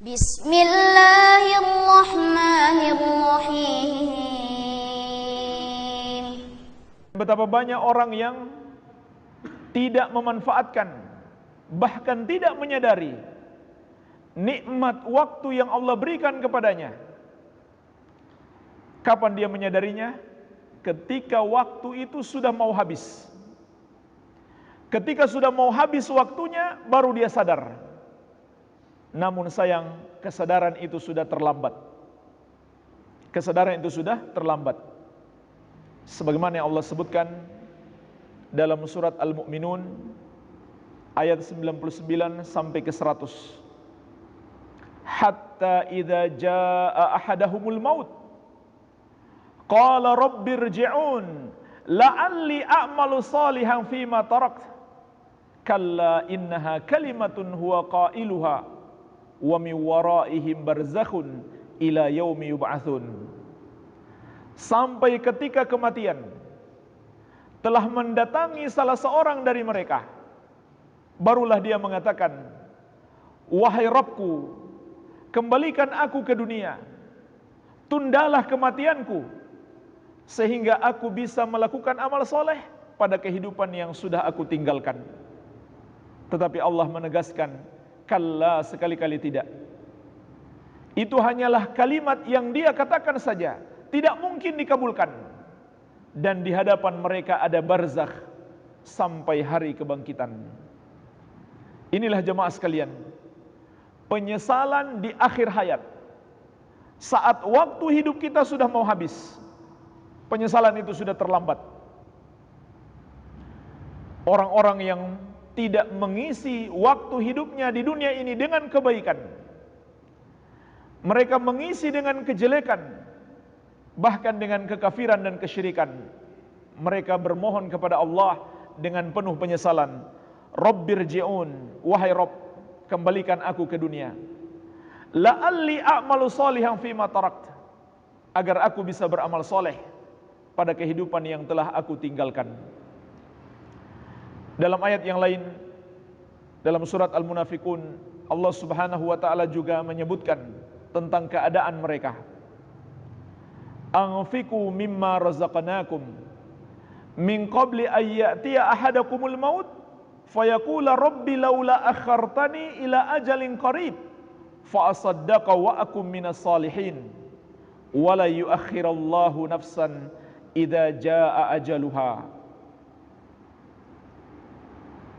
Bismillahirrahmanirrahim. Betapa banyak orang yang tidak memanfaatkan, bahkan tidak menyadari nikmat waktu yang Allah berikan kepadanya. Kapan dia menyadarinya? Ketika waktu itu sudah mau habis. Ketika sudah mau habis waktunya, baru dia sadar. Namun sayang, kesadaran itu sudah terlambat. Kesadaran itu sudah terlambat. Sebagaimana yang Allah sebutkan dalam surat Al-Mu'minun ayat 99 sampai ke 100. Hatta idza jaa ahadahumul maut qala rabbirji'un la'alli a'malu salihan fima tarakt kalla innaha kalimatun huwa qailuha wa min waraihim barzakhun ila yaumi yub'atsun. Sampai ketika kematian telah mendatangi salah seorang dari mereka, barulah dia mengatakan, wahai Rabbku, kembalikan aku ke dunia, tundalah kematianku, sehingga aku bisa melakukan amal soleh pada kehidupan yang sudah aku tinggalkan. Tetapi Allah menegaskan, kalla, sekali-kali tidak. Itu hanyalah kalimat yang dia katakan saja, tidak mungkin dikabulkan. Dan di hadapan mereka ada barzakh sampai hari kebangkitan. Inilah jemaah sekalian, penyesalan di akhir hayat. Saat waktu hidup kita sudah mau habis, penyesalan itu sudah terlambat. Orang-orang yang tidak mengisi waktu hidupnya di dunia ini dengan kebaikan, mereka mengisi dengan kejelekan, bahkan dengan kekafiran dan kesyirikan. Mereka bermohon kepada Allah dengan penuh penyesalan, Rabbirji'un, wahai Rabb, kembalikan aku ke dunia, la'alli a'malu salihan fima tarakt, agar aku bisa beramal soleh pada kehidupan yang telah aku tinggalkan. Dalam ayat yang lain, dalam surat Al-Munafiqun, Allah Subhanahu wa ta'ala juga menyebutkan tentang keadaan mereka. Anfiqu mimma razaqnakum min qabli ay ya'tiya ahadakumul maut fayaqula rabbi laula akhartani ila ajalin qarib fa asaddaqa wa akum minas salihin wa la yuakhirallahu nafsan idza jaa ajaluha.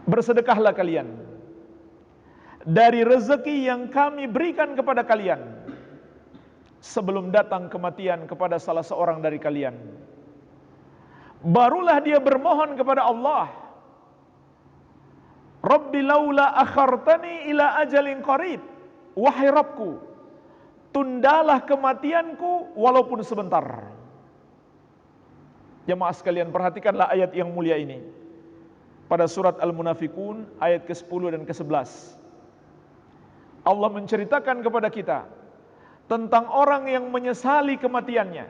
Bersedekahlah kalian dari rezeki yang kami berikan kepada kalian sebelum datang kematian kepada salah seorang dari kalian. Barulah dia bermohon kepada Allah, Rabbi laula akhartani ila ajalin qarib, wahai Rabbku, tundalah kematianku walaupun sebentar. Jemaah sekalian, perhatikanlah ayat yang mulia ini pada surat Al-Munafiqun ayat ke-10 dan ke-11. Allah menceritakan kepada kita tentang orang yang menyesali kematiannya.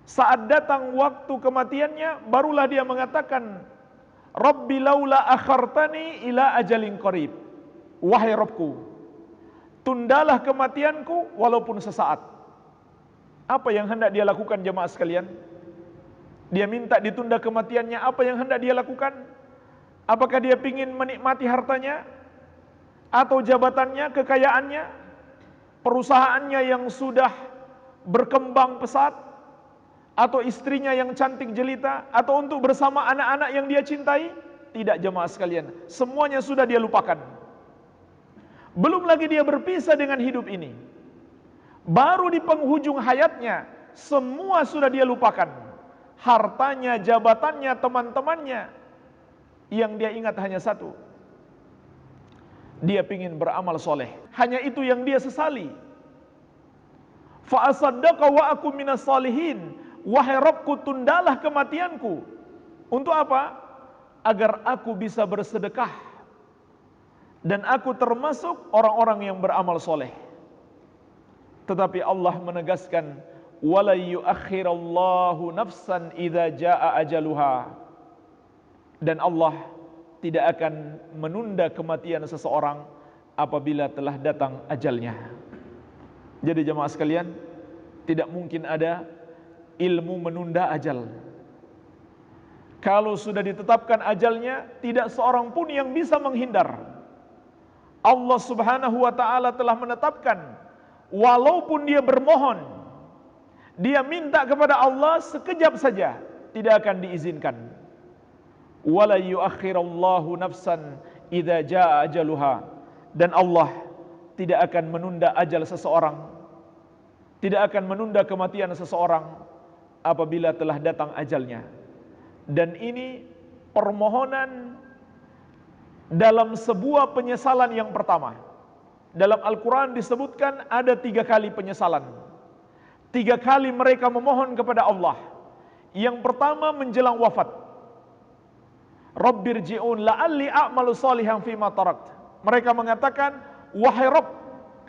Saat datang waktu kematiannya, barulah dia mengatakan, Rabbi laula akhartani ila ajalin qarib, wahai Rabbku, tundalah kematianku walaupun sesaat. Apa yang hendak dia lakukan jemaah sekalian? Dia minta ditunda kematiannya, apa yang hendak dia lakukan? Apakah dia ingin menikmati hartanya, atau jabatannya, kekayaannya, perusahaannya yang sudah berkembang pesat, atau istrinya yang cantik jelita, atau untuk bersama anak-anak yang dia cintai? Tidak jemaah sekalian, semuanya sudah dia lupakan. Belum lagi dia berpisah dengan hidup ini, baru di penghujung hayatnya semua sudah dia lupakan. Hartanya, jabatannya, teman-temannya, yang dia ingat hanya satu, dia ingin beramal soleh. Hanya itu yang dia sesali. Fa asaddaqa wa akum minas salihin, wahai Rabbku, tundalah kematianku. Untuk apa? Agar aku bisa bersedekah dan aku termasuk orang-orang yang beramal soleh. Tetapi Allah menegaskan, wala yuakhirallahu nafsan idza jaa ajaluha, dan Allah tidak akan menunda kematian seseorang apabila telah datang ajalnya. Jadi jemaah sekalian, tidak mungkin ada ilmu menunda ajal. Kalau sudah ditetapkan ajalnya, tidak seorang pun yang bisa menghindar. Allah Subhanahu wa ta'ala telah menetapkan, walaupun dia bermohon, dia minta kepada Allah sekejap saja, tidak akan diizinkan. Wala yuakhirallahu nafsan idza jaa ajaluha. Dan Allah tidak akan menunda ajal seseorang, tidak akan menunda kematian seseorang apabila telah datang ajalnya. Dan ini permohonan dalam sebuah penyesalan yang pertama. Dalam Al-Quran disebutkan ada 3 kali penyesalan. 3 kali mereka memohon kepada Allah. Yang pertama menjelang wafat. Rabbirji'un la'alli a'malu salihan fima tarakt. Mereka mengatakan, wahai Rabb,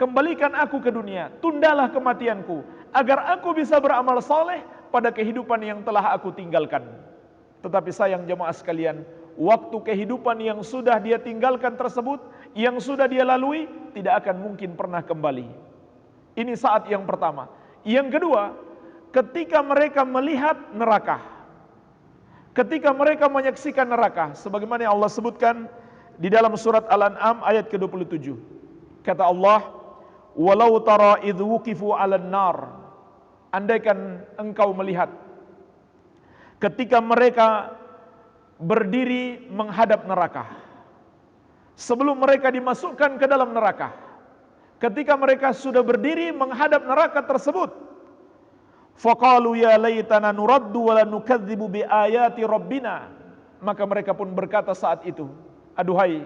kembalikan aku ke dunia, tundalah kematianku, agar aku bisa beramal saleh pada kehidupan yang telah aku tinggalkan. Tetapi sayang jemaah sekalian, waktu kehidupan yang sudah dia tinggalkan tersebut, yang sudah dia lalui, tidak akan mungkin pernah kembali. Ini saat yang pertama. Yang kedua, ketika mereka melihat neraka, ketika mereka menyaksikan neraka, sebagaimana yang Allah sebutkan di dalam surat Al-An'am ayat ke-27. Kata Allah, walau tara idh wuqifu 'alan nar. Andaikan engkau melihat ketika mereka berdiri menghadap neraka, sebelum mereka dimasukkan ke dalam neraka, ketika mereka sudah berdiri menghadap neraka tersebut, faqalu ya laitana nuraddu wa la nukadzibu bi ayati rabbina. Maka mereka pun berkata saat itu, aduhai,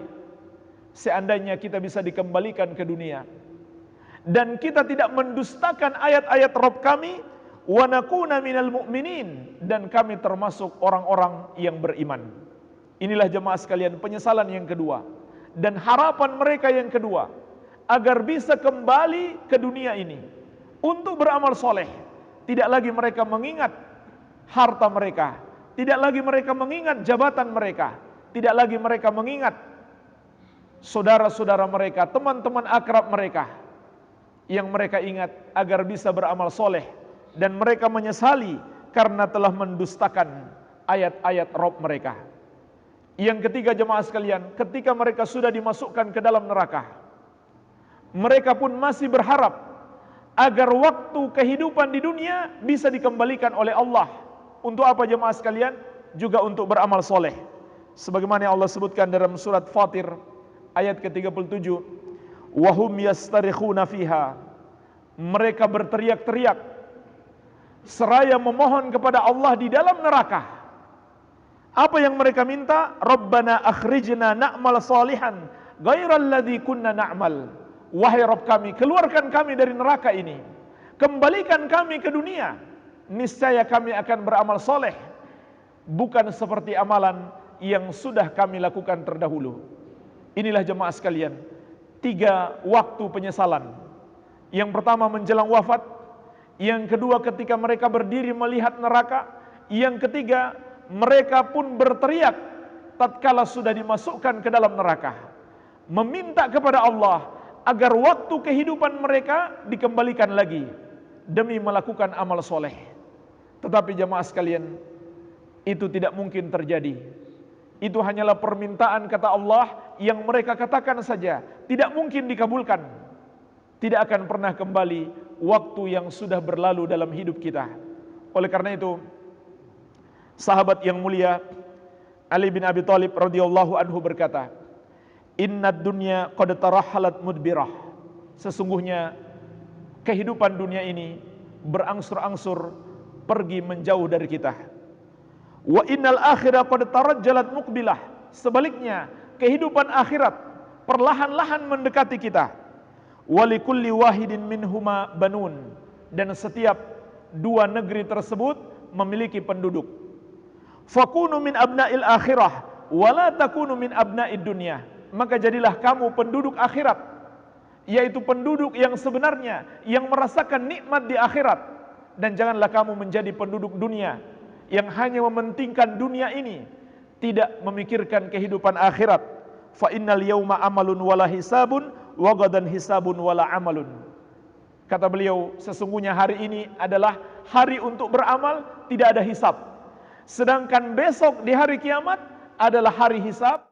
seandainya kita bisa dikembalikan ke dunia dan kita tidak mendustakan ayat-ayat Rabb kami, wa nakuna minal mu'minin, dan kami termasuk orang-orang yang beriman. Inilah jemaah sekalian penyesalan yang kedua dan harapan mereka yang kedua, agar bisa kembali ke dunia ini untuk beramal soleh. Tidak lagi mereka mengingat harta mereka, tidak lagi mereka mengingat jabatan mereka, tidak lagi mereka mengingat saudara-saudara mereka, teman-teman akrab mereka. Yang mereka ingat agar bisa beramal soleh, dan mereka menyesali karena telah mendustakan ayat-ayat Rabb mereka. Yang ketiga jemaah sekalian, ketika mereka sudah dimasukkan ke dalam neraka, mereka pun masih berharap agar waktu kehidupan di dunia bisa dikembalikan oleh Allah. Untuk apa jemaah sekalian? Juga untuk beramal soleh. Sebagaimana yang Allah sebutkan dalam surat Fatir ayat ke-37, wahum yastarikhuna fiha. Mereka berteriak-teriak seraya memohon kepada Allah di dalam neraka. Apa yang mereka minta? Rabbana akhrijna na'mal salihan ghairal ladzi kunna na'mal. Wahai Rabb kami, keluarkan kami dari neraka ini, kembalikan kami ke dunia, niscaya kami akan beramal soleh, bukan seperti amalan yang sudah kami lakukan terdahulu. Inilah jemaah sekalian, 3 waktu penyesalan. Yang pertama menjelang wafat, yang kedua ketika mereka berdiri melihat neraka, yang ketiga mereka pun berteriak tatkala sudah dimasukkan ke dalam neraka, meminta kepada Allah agar waktu kehidupan mereka dikembalikan lagi demi melakukan amal soleh. Tetapi jemaah sekalian, itu tidak mungkin terjadi. Itu hanyalah permintaan kata Allah yang mereka katakan saja, tidak mungkin dikabulkan. Tidak akan pernah kembali waktu yang sudah berlalu dalam hidup kita. Oleh karena itu, sahabat yang mulia Ali bin Abi Thalib radhiyallahu anhu berkata, inna dunya qad tarahalat mudbirah. Sesungguhnya kehidupan dunia ini berangsur-angsur pergi menjauh dari kita. Wa innal akhirah qad tarajjalat muqbilah. Sebaliknya, kehidupan akhirat perlahan-lahan mendekati kita. Wa likulli wahidin minhuma banun. Dan setiap 2 negeri tersebut memiliki penduduk. Fakunu min abna'il akhirah wa la takunu min abna'id dunya. Maka jadilah kamu penduduk akhirat, yaitu penduduk yang sebenarnya, yang merasakan nikmat di akhirat. Dan janganlah kamu menjadi penduduk dunia yang hanya mementingkan dunia ini, tidak memikirkan kehidupan akhirat. Fa innal yauma amalun wala hisabun wa ghadan hisabun wala amalun. Kata beliau, sesungguhnya hari ini adalah hari untuk beramal, tidak ada hisab. Sedangkan besok di hari kiamat adalah hari hisab.